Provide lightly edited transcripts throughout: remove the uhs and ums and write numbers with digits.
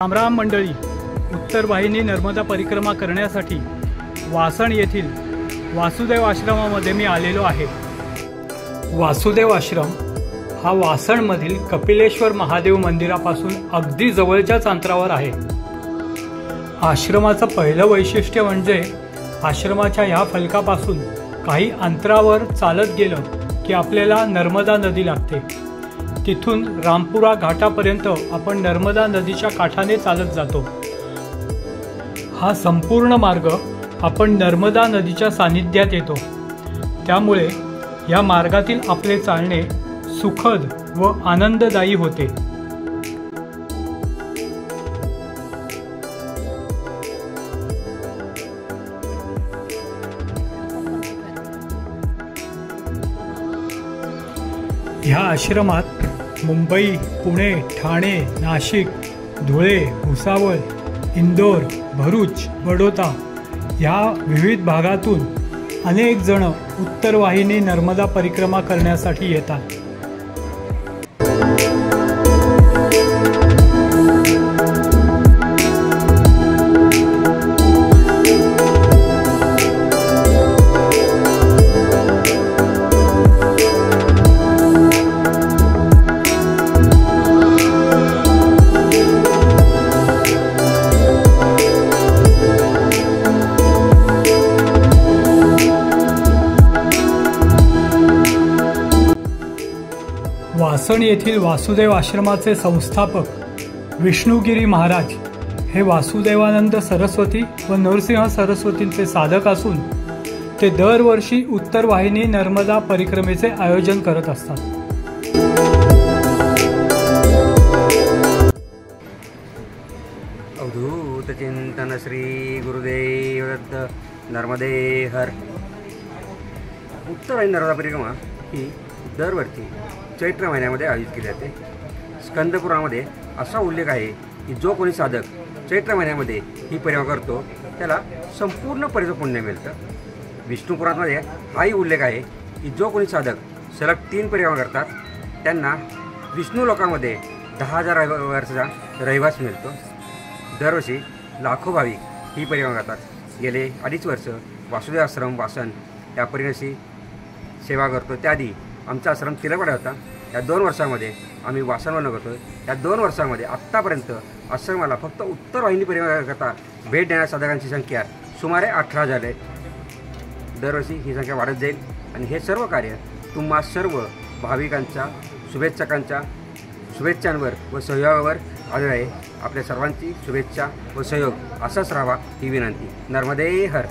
रामराम मंडळी, उत्तर वाहिनी नर्मदा परिक्रमा करण्यासाठी वासण येथील वासुदेव आश्रमामध्ये मी आलेलो आहे। वासुदेव आश्रम हा वासणमधील कपिलेश्वर महादेव मंदिरापासून अगदी जवळच्याच अंतरावर आहे। आश्रमाचं पहिलं वैशिष्ट्य म्हणजे आश्रमाच्या ह्या फलकापासून काही अंतरावर चालत गेलं की आपल्याला नर्मदा नदी लागते। तिथून रामपुरा घाटापर्यंत आपण नर्मदा नदीच्या काठाने चालत जातो। हा संपूर्ण मार्ग आपण नर्मदा नदीच्या सानिध्यात येतो, त्यामुळे या मार्गातील आपले चालणे सुखद व आनंददायी होते। ह्या आश्रमात मुंबई, पुणे, ठाणे, नाशिक, धुळे, भुसावळ, इंदोर, भरूच, बडोदा या विविध भागातून अनेक जण उत्तर वाहिनी नर्मदा परिक्रमा करण्यासाठी येतात। वासण येथील वासुदेव आश्रमाचे संस्थापक विष्णुगिरी महाराज हे वासुदेवानंद सरस्वती व नरसिंह सरस्वतींचे साधक असून ते दरवर्षी उत्तर वाहिनी नर्मदा परिक्रमेचे आयोजन करत असतात। अवधूत चिंतन श्री गुरुदेव दत्त नर्मदे हर। उत्तर वाहिनी नर्मदा परिक्रमा ही दरवर्षी चैत्र महिन्यामध्ये आयोजित केली जाते। स्कंदपुरामध्ये असा उल्लेख आहे की जो कोणी साधक चैत्र महिन्यामध्ये ही परिक्रमा करतो त्याला संपूर्ण परिचं पुण्य मिळतं। विष्णुपुराणमध्ये हाही उल्लेख आहे की जो कोणी साधक सलग 3 परिक्रमा करतात त्यांना विष्णू लोकामध्ये 10,000 वर्षाचा रहिवास मिळतो। दरवर्षी लाखो भाविक ही परिक्रमा करतात। गेले 2.5 वर्ष वासुदेव आश्रम वासण या परिक्रमेची सेवा करतो। त्याआधी आमचा आश्रम तिलकवाडा होता। या 2 वर्षामध्ये आम्ही वासणवरून करतो। या 2 वर्षामध्ये आत्तापर्यंत आश्रमाला फक्त उत्तर वाहिनी परिक्रमेकरता भेट देणाऱ्या साधकांची संख्या सुमारे 18,000 आहे। दरवर्षी ही संख्या वाढत जाईल आणि हे सर्व कार्य तुम्हा सर्व भाविकांच्या शुभेच्छांवर व सहयोगावर आधार आहे। आपल्या सर्वांची शुभेच्छा व सहयोग असाच राहावा ही विनंती। नर्मदे हर।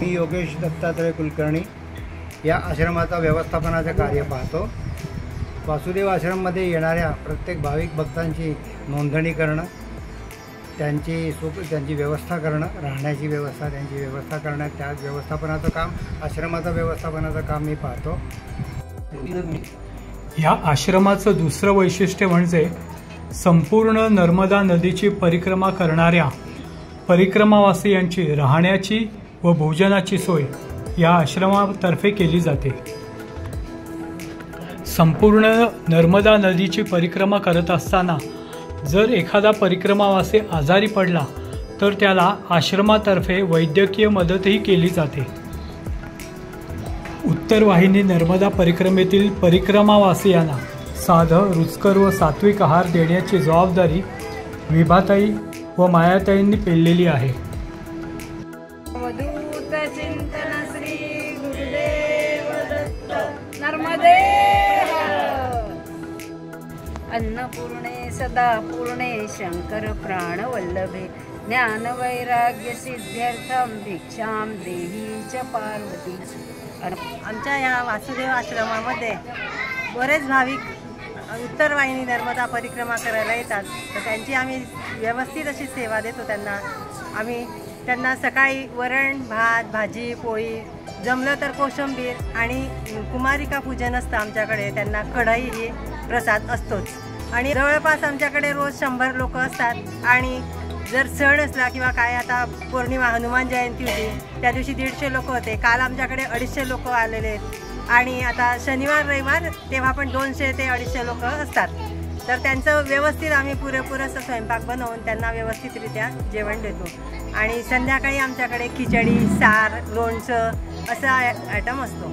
मी योगेश दत्तात्रय कुलकर्णी या आश्रमाचा व्यवस्थापनाचे कार्य पाहतो। वासुदेव आश्रममध्ये येणाऱ्या प्रत्येक भाविक भक्तांची नोंदणी करणं, त्यांची व्यवस्था करणं, राहण्याची व्यवस्था त्यांची व्यवस्था करणं, त्या व्यवस्थापनाचं काम आश्रमाचं व्यवस्थापनाचं काम मी पाहतो। या आश्रमाचं दुसरं वैशिष्ट्य म्हणजे संपूर्ण नर्मदा नदीची परिक्रमा करणाऱ्या परिक्रमावासियांची राहण्याची व भोजनाची सोय या आश्रमातर्फे केली जाते। संपूर्ण नर्मदा नदीची परिक्रमा करत असताना जर एखादा परिक्रमावासी आजारी पडला तर त्याला आश्रमातर्फे वैद्यकीय मदतही केली जाते। उत्तर वाहिनी नर्मदा परिक्रमेतील परिक्रमावासियांना साधं, रुचकर व सात्विक आहार देण्याची जबाबदारी विभाताई व मायाताईंनी पेललेली आहे। अन्नपूर्णे सदा पूर्णे शंकर प्राणवल्लभे ज्ञान वैराग्य सिद्ध्यर्थम भिक्षाम देही च पार्वती। आमच्या या वासुदेव आश्रमामध्ये बरेच भाविक उत्तर वाहिनी नर्मदा परिक्रमा करायला येतात, तर त्यांची आम्ही व्यवस्थित अशी सेवा देतो। त्यांना सकाळी वरण भात भाजी पोळी, जमलं तर कोशिंबीर आणि कुमारिका पूजन असतं आमच्याकडे। त्यांना कढई ही प्रसाद असतोच आणि जवळपास आमच्याकडे रोज 100 लोक असतात। आणि जर सण असला किंवा काय, आता पौर्णिमा हनुमान जयंती होती त्या दिवशी 150 लोक होते। काल आमच्याकडे 250 लोक आलेले आहेत आणि आता शनिवार रविवार तेव्हा पण 200 ते 250 लोक असतात। तर त्यांचं व्यवस्थित आम्ही पुरेपूर असं स्वयंपाक बनवून त्यांना व्यवस्थितरित्या जेवण देतो. आणि संध्याकाळी आमच्याकडे खिचडी, सार, लोणचं असा आयटम असतो.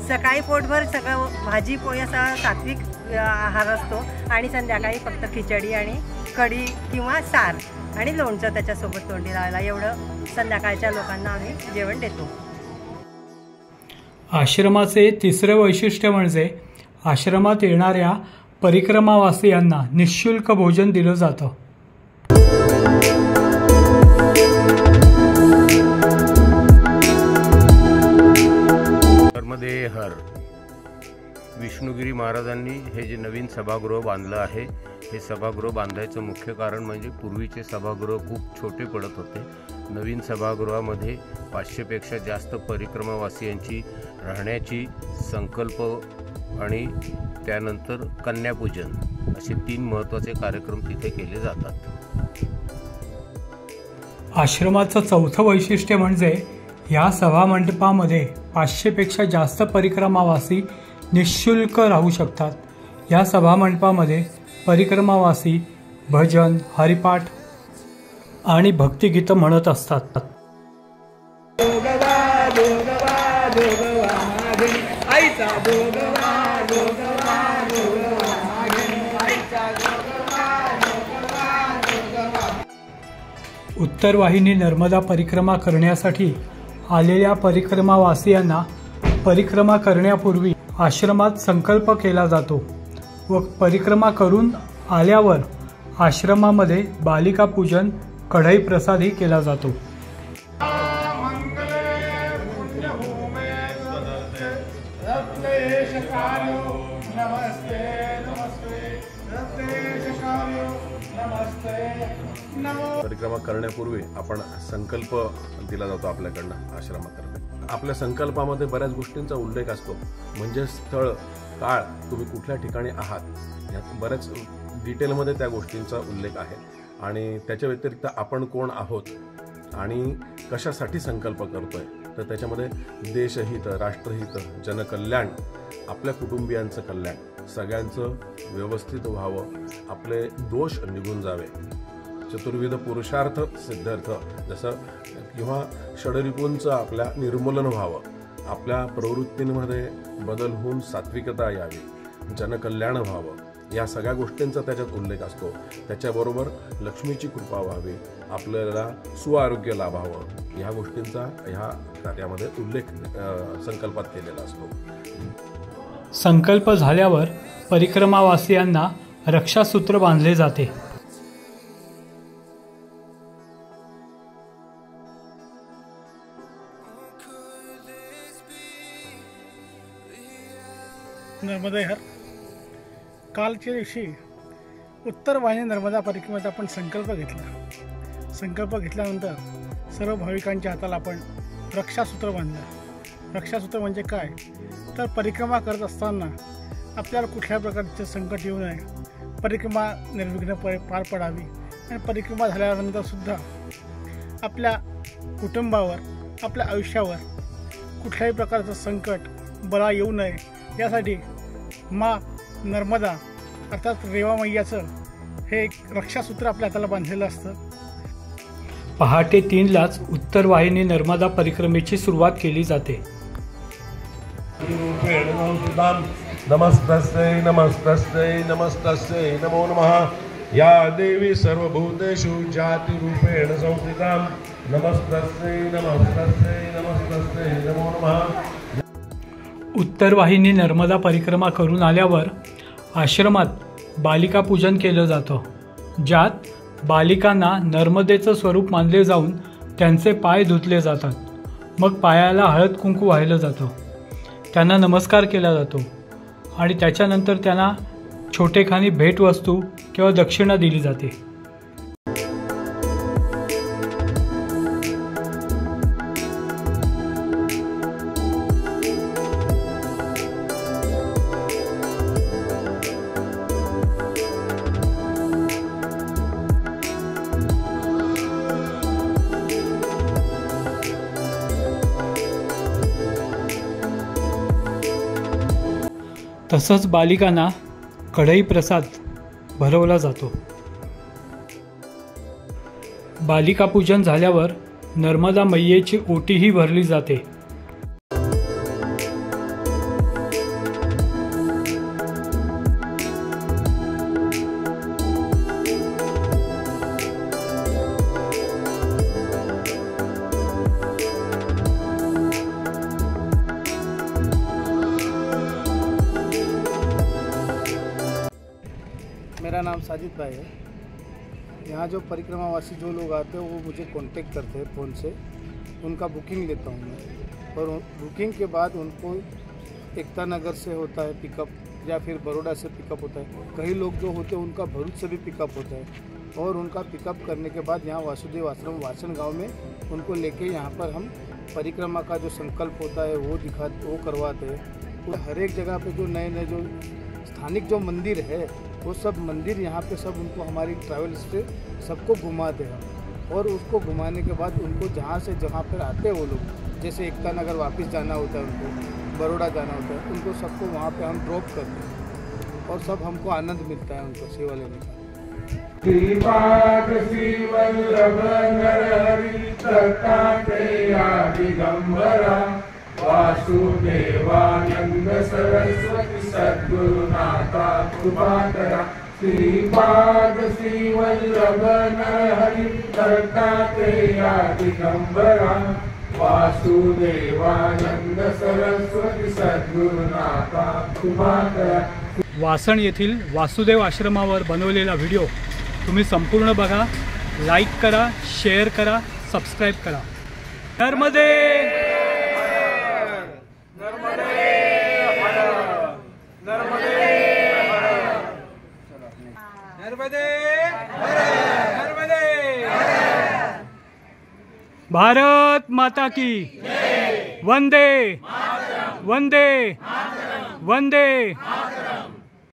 सकाळी पोटभर सगळं भाजी पोळी असा सात्विक आहार असतो आणि संध्याकाळी फक्त खिचडी आणि कढी किंवा सार आणि लोणचं त्याच्यासोबत तोंडी लावायला एवढं संध्याकाळच्या लोकांना आम्ही जेवण देतो. आश्रमाचे तिसरं वैशिष्ट्य म्हणजे आश्रमात येणाऱ्या परिक्रमावासियांना निःशुल्क भोजन दिलं जातं. नर्मदे हर. विष्णुगिरी महाराजांनी हे जे नवीन सभागृह बांधलं आहे, हे सभागृह बांधायचं मुख्य कारण म्हणजे पूर्वीचे सभागृह खूप छोटे पडत होते. नवीन सभागृहामध्ये 500पेक्षा जास्त परिक्रमावासियांची राहण्याची संकल्प आणि त्यानंतर कन्यापूजन असे 3 महत्त्वाचे कार्यक्रम तिथे केले जातात. आश्रमाचं चौथं वैशिष्ट्य म्हणजे या सभामंडपामध्ये 500पेक्षा जास्त परिक्रमावासी निःशुल्क राहू शकतात. या सभामंडपामध्ये परिक्रमावासी भजन, हरिपाठ आणि भक्तिगीतं म्हणत असतात. उत्तर वाहिनी नर्मदा परिक्रमा करण्यासाठी आलेल्या परिक्रमावासियांना परिक्रमा करण्यापूर्वी आश्रमात संकल्प केला जातो व परिक्रमा करून आल्यावर आश्रमामध्ये बालिका पूजन, कढई प्रसादही केला जातो. परिक्रमा करण्यापूर्वी आपण संकल्प दिला जातो आपल्याकडनं आश्रमातर्फे. आपल्या संकल्पामध्ये बऱ्याच गोष्टींचा उल्लेख असतो, म्हणजे स्थळ, काळ, तुम्ही कुठल्या ठिकाणी आहात यात बऱ्याच डिटेलमध्ये त्या गोष्टींचा उल्लेख आहे. आणि त्याच्या व्यतिरिक्त आपण कोण आहोत आणि कशासाठी संकल्प करतोय, तर त्याच्यामध्ये देशहित, राष्ट्रहित, जनकल्याण, आपल्या कुटुंबियांचं कल्याण, सगळ्यांचं व्यवस्थित व्हावं, आपले दोष निघून जावे, चतुर्विध पुरुषार्थ सिद्धार्थ जसं किंवा षडरिपूंचं आपल्या निर्मूलन व्हावं, आपल्या प्रवृत्तींमध्ये बदल होऊन सात्विकता यावी, जनकल्याण व्हावं, या सगळ्या गोष्टींचा त्याच्यात उल्लेख असतो. त्याच्याबरोबर लक्ष्मीची कृपा व्हावी, आपल्याला सुआरोग्य लाभावं, ह्या गोष्टींचा ह्या कार्यामध्ये उल्लेख संकल्पात केलेला असतो. संकल्प झाल्यावर परिक्रमावासियांना रक्षासूत्र बांधले जाते. नर्मदे हर. कालच्या दिवशी उत्तर वाहिनी नर्मदा परिक्रमेचा आपण संकल्प घेतला. संकल्प घेतल्यानंतर सर्व भाविकांच्या हाताला आपण रक्षासूत्र बांधलं. रक्षासूत्र म्हणजे काय, तर परिक्रमा करत असताना आपल्याला कुठल्या प्रकारचे संकट येऊ नये, परिक्रमा निर्विघ्न पार पडावी आणि परिक्रमा झाल्यानंतरसुद्धा आपल्या कुटुंबावर, आपल्या आयुष्यावर कुठल्याही प्रकारचं संकट, बळा येऊ नये यासाठी माँ नर्मदा अर्थात रेवा मैयाचं हे एक रक्षासूत्र आपल्या हाताला बांधलेलं असतं. पहाटे 3लाच उत्तर वाहिनी नर्मदा परिक्रमेची सुरुवात केली जाते. नमस्तस्यै नमस्तस्यै नमस्तस्यै नमो नमः. या देवी सर्वभूतेषु जातिरूपेण संस्थितां. नमस्तस्यै नमस्तस्यै नमस्तस्यै नमो नमः. उत्तर वाहिनी नर्मदा परिक्रमा करून आल्यावर आश्रमात बालिका पूजन केलं जातं, ज्यात बालिकांना नर्मदेचं स्वरूप मानले जाऊन त्यांचे पाय धुतले जातात. मग पायाला हळद कुंकू वाहिलं जातं, त्यांना नमस्कार केला जातो आणि त्याच्यानंतर त्यांना छोटेखानी भेटवस्तू किंवा दक्षिणा दिली जाते. तसंच बालिकांना कढई प्रसाद भरवला जातो। बालिका पूजन झाल्यावर नर्मदा मैयेची ओटीही भरली जाते। मेरा नाम साजिद भाई है। यहाँ जो परिक्रमावासी जो लोग आते हैं वो मुझे कांटेक्ट करते हैं फ़ोन से, उनका बुकिंग लेता हूँ मैं, और बुकिंग के बाद उनको एकता नगर से होता है पिकअप या फिर बड़ौदा से पिकअप होता है। कई लोग जो होते हैं उनका भरूच से भी पिकअप होता है, और उनका पिकअप करने के बाद यहाँ वासुदेव आश्रम वासन गांव में उनको लेके यहाँ पर हम परिक्रमा का जो संकल्प होता है वो करवाते हैं। तो हर एक जगह पे जो नए नए जो स्थानिक जो मंदिर है वो सब मंदिर यहाँ पे सब उनको हमारी ट्रैवल्स से सबको घुमाते हैं, और उसको घुमाने के बाद उनको जहाँ से जहाँ पर आते हैं वो लोग, जैसे एकता नगर वापस जाना होता है, उनको बड़ौदा जाना होता है, उनको सबको वहाँ पे हम ड्रॉप करते हैं, और सब हमको आनंद मिलता है उनको सेवा लेने का। वासुदेवानंद सरस्वती सद्गुरुनाथा कृपाकरा श्रीपाद श्री वल्लभ नरहरि दत्तात्रेय दिगंबरा वासुदेवानंद सरस्वती सद्गुरुनाथा कृपाकरा। वासण येथील वासुदेव आश्रमावर बनवलेला व्हिडिओ तुम्ही संपूर्ण बघा, लाईक करा, शेअर करा, सबस्क्राईब करा। नर्मदे भारत माता की वंदे वंदे वंदे।